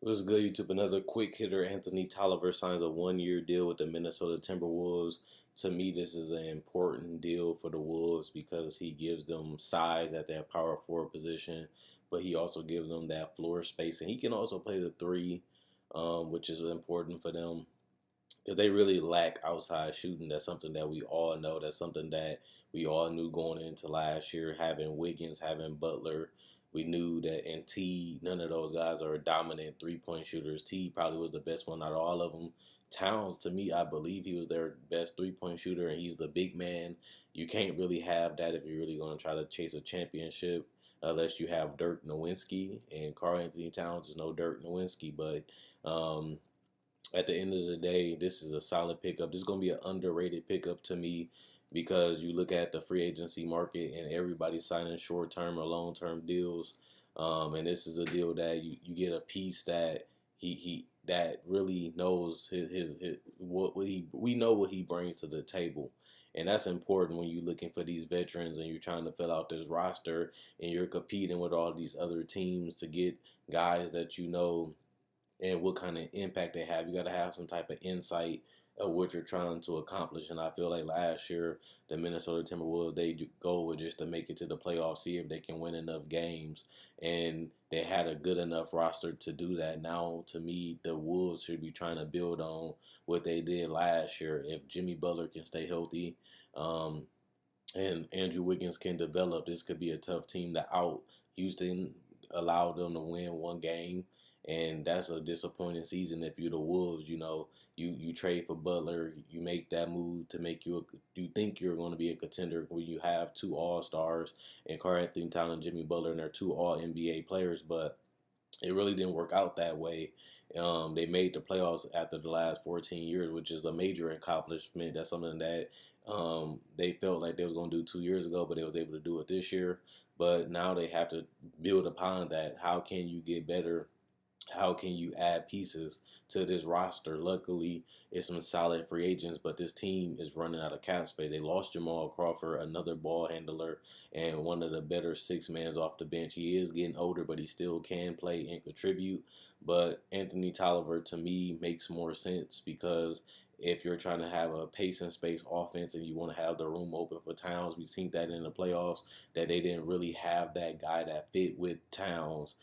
What's good, YouTube? Another quick hitter. Anthony Tolliver signs a 1-year deal with the Minnesota Timberwolves. To me, this is an important deal for the Wolves because he gives them size at that power forward position, but he also gives them that floor space, and he can also play the three, which is important for them because they really lack outside shooting. That's something that we all know. That's something that we all knew going into last year. Having Wiggins, having Butler, we knew that. And T, none of those guys are dominant 3-point shooters. T probably was the best one out of all of them. Towns, to me, I believe he was their best 3-point shooter, and he's the big man. You can't really have that if you're really going to try to chase a championship, unless you have Dirk Nowitzki, and Karl Anthony Towns is no Dirk Nowitzki, but at the end of the day, this is a solid pickup. This is going to be an underrated pickup to me because you look at the free agency market and everybody's signing short-term or long-term deals. And this is a deal that you get a piece that he that really knows his what he we know what he brings to the table. And that's important when you're looking for these veterans and you're trying to fill out this roster and you're competing with all these other teams to get guys that you know and what kind of impact they have. You got to have some type of insight of what you're trying to accomplish. And I feel like last year, the Minnesota Timberwolves, they goal was just to make it to the playoffs, see if they can win enough games. And they had a good enough roster to do that. Now, to me, the Wolves should be trying to build on what they did last year. If Jimmy Butler can stay healthy, um, and Andrew Wiggins can develop, this could be a tough team to out. Houston allowed them to win one game, and that's a disappointing season if you're the Wolves. You know, you trade for Butler, you make that move to make you think you're going to be a contender when you have two All Stars and Karl Anthony Towns and Jimmy Butler, and they're two All NBA players, but it really didn't work out that way. They made the playoffs after the last 14 years, which is a major accomplishment. That's something that they felt like they was going to do 2 years ago, but they was able to do it this year. But now they have to build upon that. How can you get better? How can you add pieces to this roster? Luckily, it's some solid free agents, but this team is running out of cap space. They lost Jamal Crawford, another ball handler, and one of the better six mans off the bench. He is getting older, but he still can play and contribute. But Anthony Tolliver, to me, makes more sense because if you're trying to have a pace and space offense and you want to have the room open for Towns, we've seen that in the playoffs, that they didn't really have that guy that fit with Towns.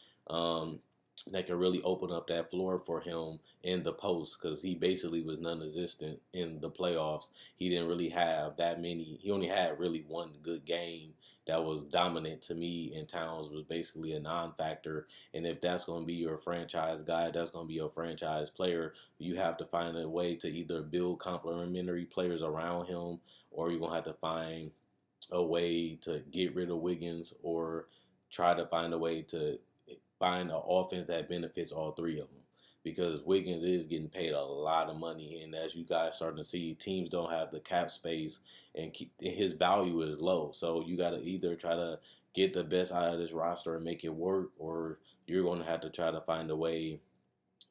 That could really open up that floor for him in the post because he basically was non-existent in the playoffs. He didn't really have that many. He only had really one good game that was dominant to me, and Towns was basically a non-factor. And if that's going to be your franchise guy, that's going to be your franchise player, you have to find a way to either build complementary players around him, or you're going to have to find a way to get rid of Wiggins or try to find a way to find an offense that benefits all three of them. Because Wiggins is getting paid a lot of money, and as you guys starting to see, teams don't have the cap space, and his value is low. So you got to either try to get the best out of this roster and make it work, or you're going to have to try to find a way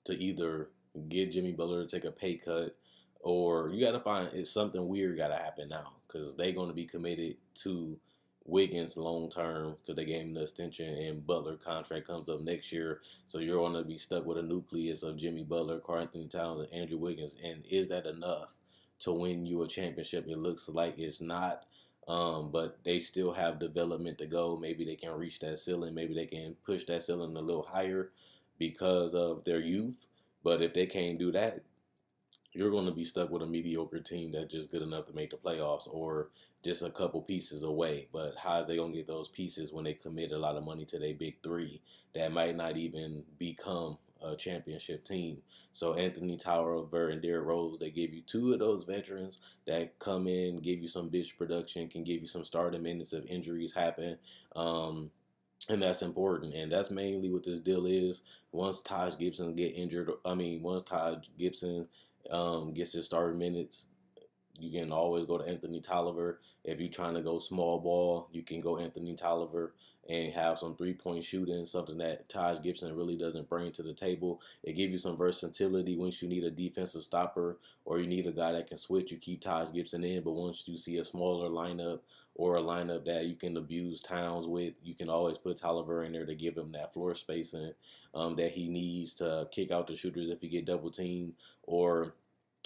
to either get Jimmy Butler to take a pay cut, or you got to find it's something weird got to happen now because they're going to be committed to Wiggins long term because they gave him the extension, and Butler contract comes up next year. So you're going to be stuck with a nucleus of Jimmy Butler, Karl Anthony Towns, and Andrew Wiggins. And is that enough to win you a championship? It looks like it's not. But they still have development to go. Maybe they can reach that ceiling. Maybe they can push that ceiling a little higher because of their youth. But if they can't do that, you're going to be stuck with a mediocre team that's just good enough to make the playoffs or just a couple pieces away. But how are they going to get those pieces when they commit a lot of money to their big three that might not even become a championship team? So Anthony Tolliver and Derrick Rose, they give you two of those veterans that come in, give you some bitch production, can give you some starting minutes if injuries happen. And that's important, and that's mainly what this deal is. Once Taj Gibson get injured, once Taj Gibson gets his starting minutes, you can always go to Anthony Tolliver. If you're trying to go small ball, you can go Anthony Tolliver and have some three-point shooting, something that Taj Gibson really doesn't bring to the table. It gives you some versatility once you need a defensive stopper or you need a guy that can switch. You keep Taj Gibson in, but once you see a smaller lineup or a lineup that you can abuse Towns with. You can always put Tolliver in there to give him that floor spacing that he needs to kick out the shooters if he get double teamed, or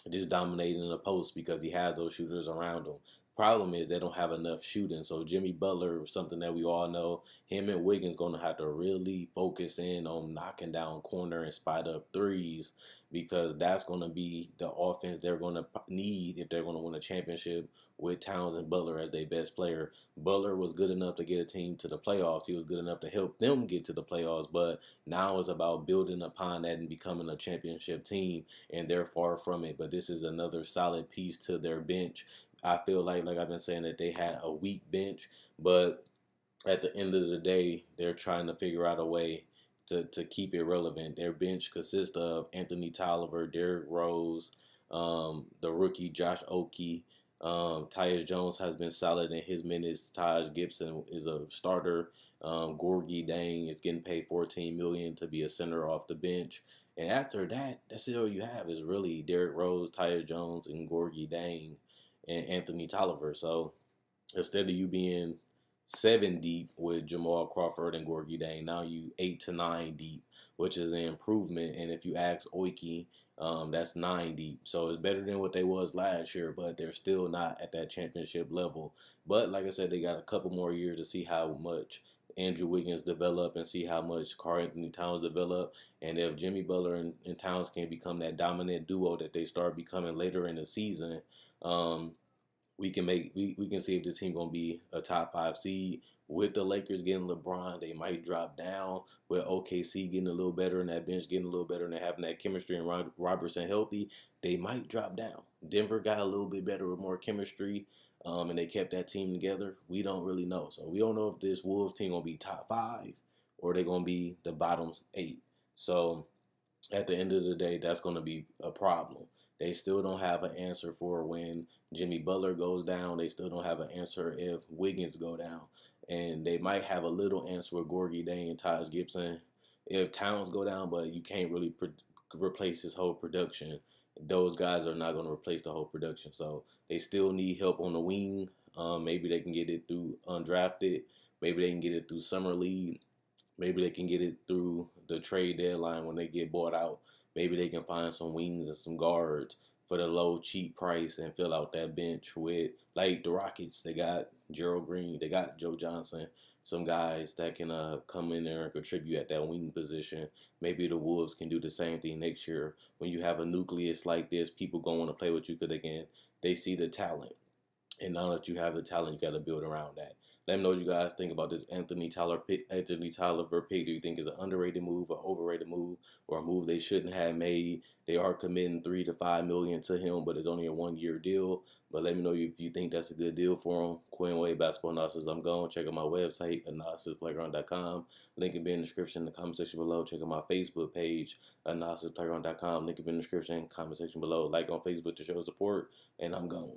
just dominating in the post because he has those shooters around him. Problem is they don't have enough shooting. So Jimmy Butler, something that we all know, him and Wiggins going to have to really focus in on knocking down corner and spot up threes, because that's going to be the offense they're going to need if they're going to win a championship with Towns and Butler as their best player. Butler was good enough to get a team to the playoffs. He was good enough to help them get to the playoffs, but now it's about building upon that and becoming a championship team, and they're far from it. But this is another solid piece to their bench. I feel like I've been saying, that they had a weak bench, but at the end of the day, they're trying to figure out a way to keep it relevant. Their bench consists of Anthony Tolliver, Derrick Rose, the rookie Josh Okogie. Tyus Jones has been solid in his minutes. Taj Gibson is a starter. Gorgie Dang is getting paid $14 million to be a center off the bench. And after that, that's all you have is really Derrick Rose, Tyus Jones, and Gorgie Dang and Anthony Tolliver. So instead of you being 7 deep with Jamal Crawford and Gorgie Dang, now you 8 to 9 deep, which is an improvement. And if you ask Oiki, that's 9 deep. So it's better than what they was last year, but they're still not at that championship level. But like I said, they got a couple more years to see how much Andrew Wiggins develop and see how much Karl Anthony Towns develop. And if Jimmy Butler and Towns can become that dominant duo that they start becoming later in the season, we can see if this team gonna be a top 5 seed. With the Lakers getting LeBron, they might drop down. With OKC getting a little better and that bench getting a little better and they're having that chemistry and Robertson healthy, they might drop down. Denver got a little bit better with more chemistry, and they kept that team together. We don't really know. So we don't know if this Wolves team gonna be top 5 or they're gonna be the bottom 8. So at the end of the day, that's going to be a problem. They still don't have an answer for when Jimmy Butler goes down. They still don't have an answer if Wiggins go down. And they might have a little answer with Gorgie Dang and Taj Gibson if Towns go down, but you can't really replace his whole production. Those guys are not going to replace the whole production. So they still need help on the wing. Maybe they can get it through undrafted. Maybe they can get it through summer league. Maybe they can get it through the trade deadline when they get bought out. Maybe they can find some wings and some guards for the low, cheap price and fill out that bench with, like the Rockets. They got Gerald Green. They got Joe Johnson. Some guys that can come in there and contribute at that wing position. Maybe the Wolves can do the same thing next year. When you have a nucleus like this, people going to want to play with you because, again, they see the talent. And now that you have the talent, you got to build around that. Let me know what you guys think about this Anthony Tolliver pick. Do you think it's an underrated move, an overrated move, or a move they shouldn't have made? They are committing $3 to $5 million to him, but it's only a 1-year deal. But let me know if you think that's a good deal for him. Quinn Wade Basketball Analysis. I'm gone. Check out my website, analysisplayground.com. Link will be in the description in the comment section below. Check out my Facebook page, analysisplayground.com. Link will be in the description, comment section below. Like on Facebook to show support. And I'm gone.